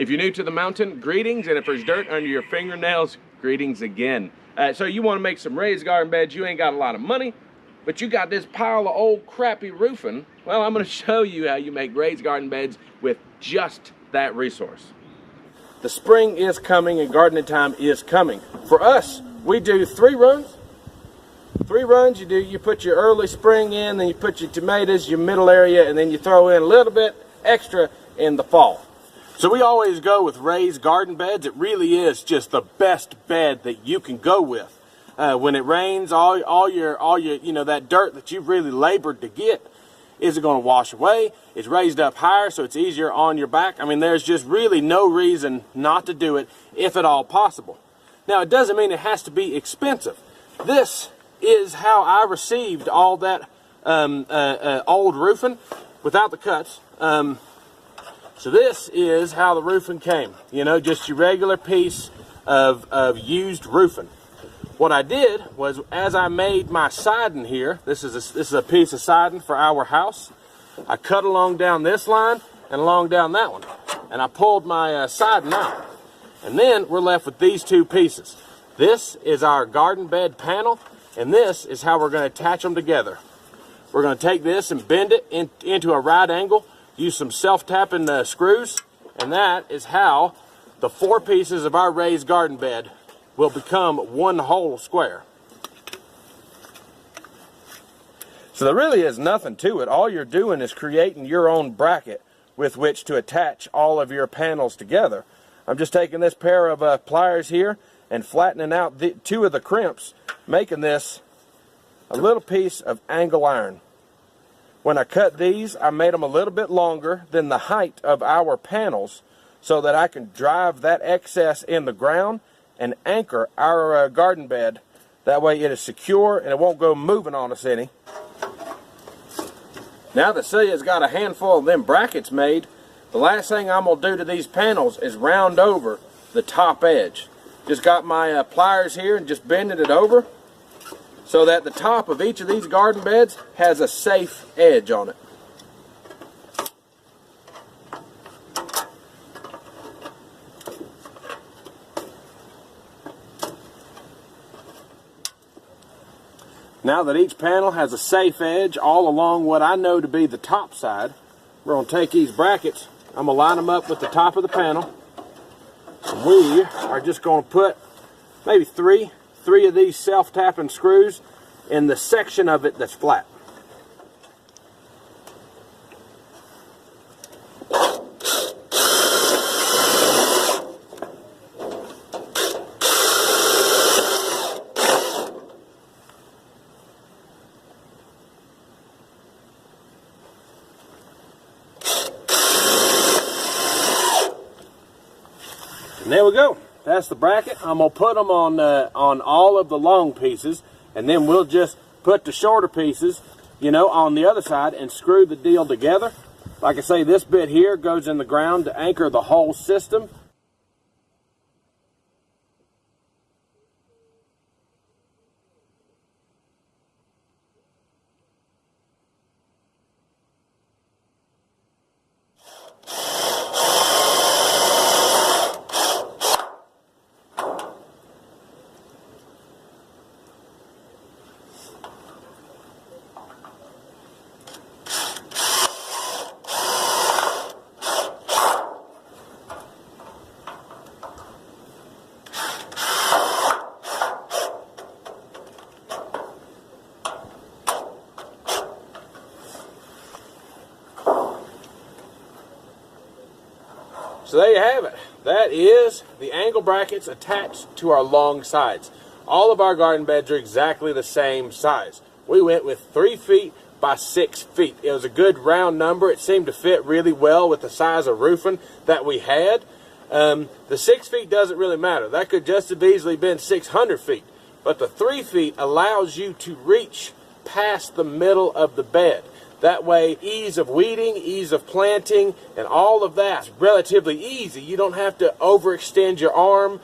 If you're new to the mountain, greetings, and if there's dirt under your fingernails, greetings again. So you want to make some raised garden beds, you ain't got a lot of money, but you got this pile of old crappy roofing. Well, I'm going to show you how you make raised garden beds with just that resource. The spring is coming and gardening time is coming. For us, we do 3 runs. 3 runs, you put your early spring in, then you put your tomatoes, your middle area, and then you throw in a little bit extra in the fall. So we always go with raised garden beds. It really is just the best bed that you can go with. When it rains, all your that dirt that you've really labored to get is going to wash away. It's raised up higher, so it's easier on your back. I mean, there's just really no reason not to do it, if at all possible. Now, it doesn't mean it has to be expensive. This is how I received all that old roofing without the cuts. So this is how the roofing came. Just your regular piece of used roofing. What I did was, as I made my siding here, this is a piece of siding for our house. I cut along down this line and along down that one, and I pulled my siding out. And then we're left with these 2 pieces. This is our garden bed panel, and this is how we're going to attach them together. We're going to take this and bend it into a right angle, use some self-tapping screws, and that is how the 4 pieces of our raised garden bed will become one whole square. So there really is nothing to it. All you're doing is creating your own bracket with which to attach all of your panels together. I'm just taking this pair of pliers here and flattening out 2 of the crimps, making this a little piece of angle iron. When I cut these, I made them a little bit longer than the height of our panels so that I can drive that excess in the ground and anchor our garden bed. That way it is secure and it won't go moving on us any. Now that Celia's got a handful of them brackets made, the last thing I'm going to do to these panels is round over the top edge. Just got my pliers here and just bending it over so that the top of each of these garden beds has a safe edge on it. Now that each panel has a safe edge all along what I know to be the top side, we're going to take these brackets, I'm going to line them up with the top of the panel, and we are just going to put maybe three of these self-tapping screws in the section of it that's flat. And there we go. That's the bracket. I'm going to put them on all of the long pieces, and then we'll just put the shorter pieces, on the other side and screw the deal together. Like I say, this bit here goes in the ground to anchor the whole system. So there you have it. That is the angle brackets attached to our long sides. All of our garden beds are exactly the same size. We went with 3 feet by 6 feet. It was a good round number. It seemed to fit really well with the size of roofing that we had. The 6 feet doesn't really matter. That could just have easily been 600 feet. But the 3 feet allows you to reach past the middle of the bed. That way, ease of weeding, ease of planting, and all of that's relatively easy. You don't have to overextend your arm.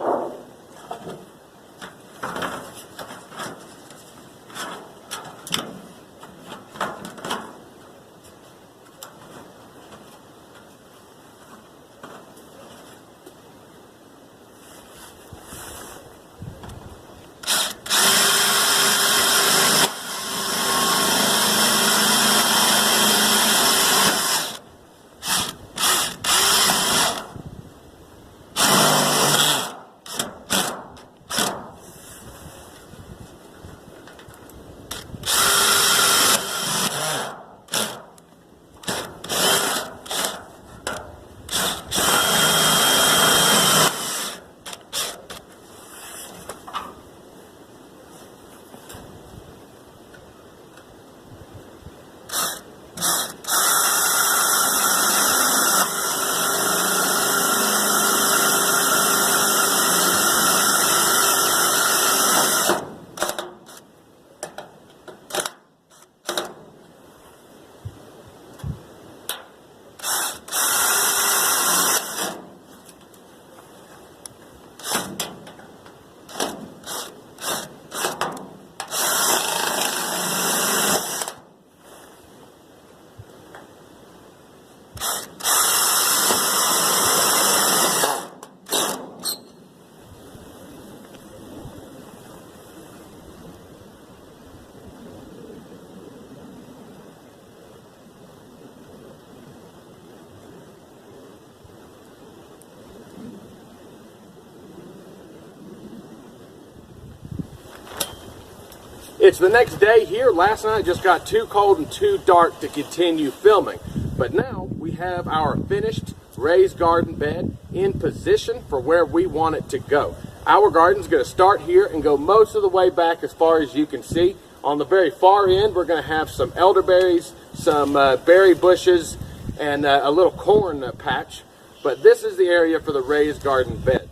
It's the next day here. Last night just got too cold and too dark to continue filming. But now we have our finished raised garden bed in position for where we want it to go. Our garden's going to start here and go most of the way back as far as you can see. On the very far end, we're going to have some elderberries, some berry bushes, and a little corn patch. But this is the area for the raised garden beds.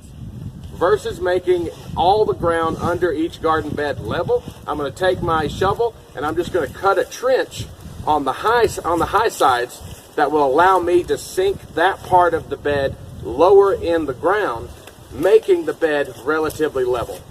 Versus making all the ground under each garden bed level, I'm going to take my shovel and I'm just going to cut a trench on the high sides that will allow me to sink that part of the bed lower in the ground, making the bed relatively level.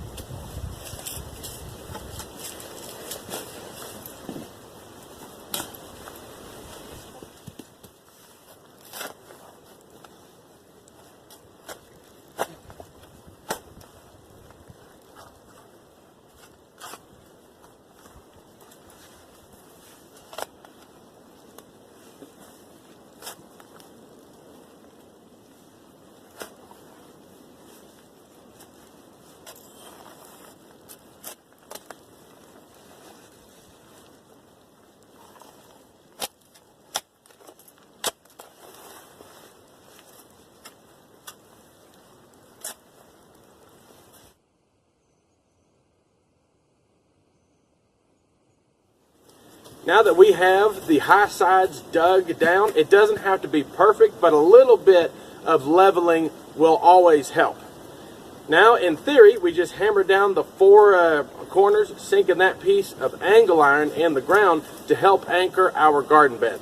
Now that we have the high sides dug down, it doesn't have to be perfect, but a little bit of leveling will always help. Now, in theory, we just hammer down the four corners, sinking that piece of angle iron in the ground to help anchor our garden bed.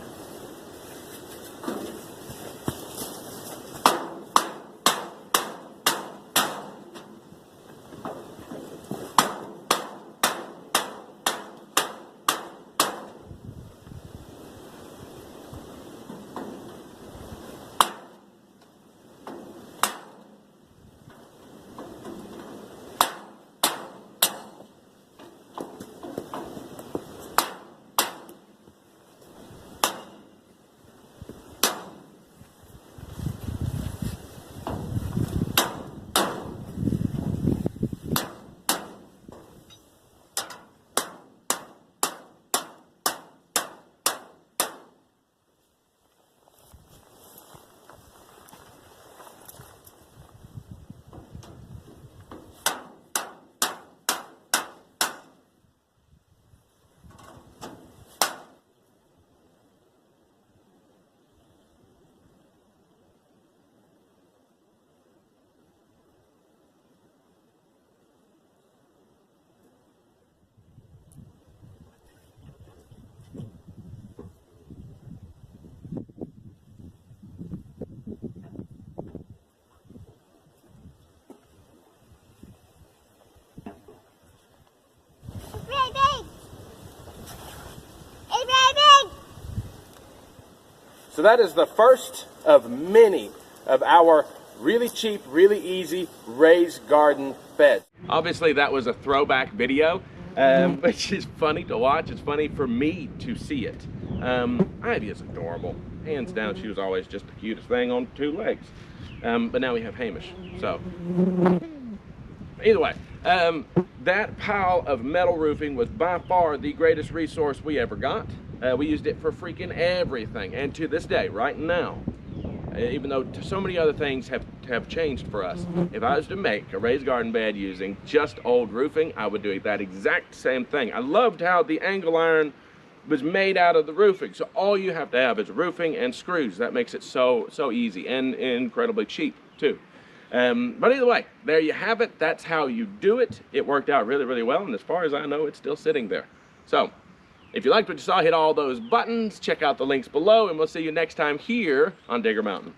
So that is the first of many of our really cheap, really easy raised garden beds. Obviously that was a throwback video, which is funny to watch. It's funny for me to see it. Ivy is adorable. Hands down, she was always just the cutest thing on two legs. But now we have Hamish, so. Either way, that pile of metal roofing was by far the greatest resource we ever got. We used it for freaking everything, and to this day, right now, even though so many other things have changed for us, if I was to make a raised garden bed using just old roofing, I would do that exact same thing. I loved how the angle iron was made out of the roofing, so all you have to have is roofing and screws. That makes it so easy and incredibly cheap too. But either way, there you have it. That's how you do it. It worked out really, really well, and as far as I know, it's still sitting there. So if you liked what you saw, hit all those buttons, check out the links below, and we'll see you next time here on Digger Mountain.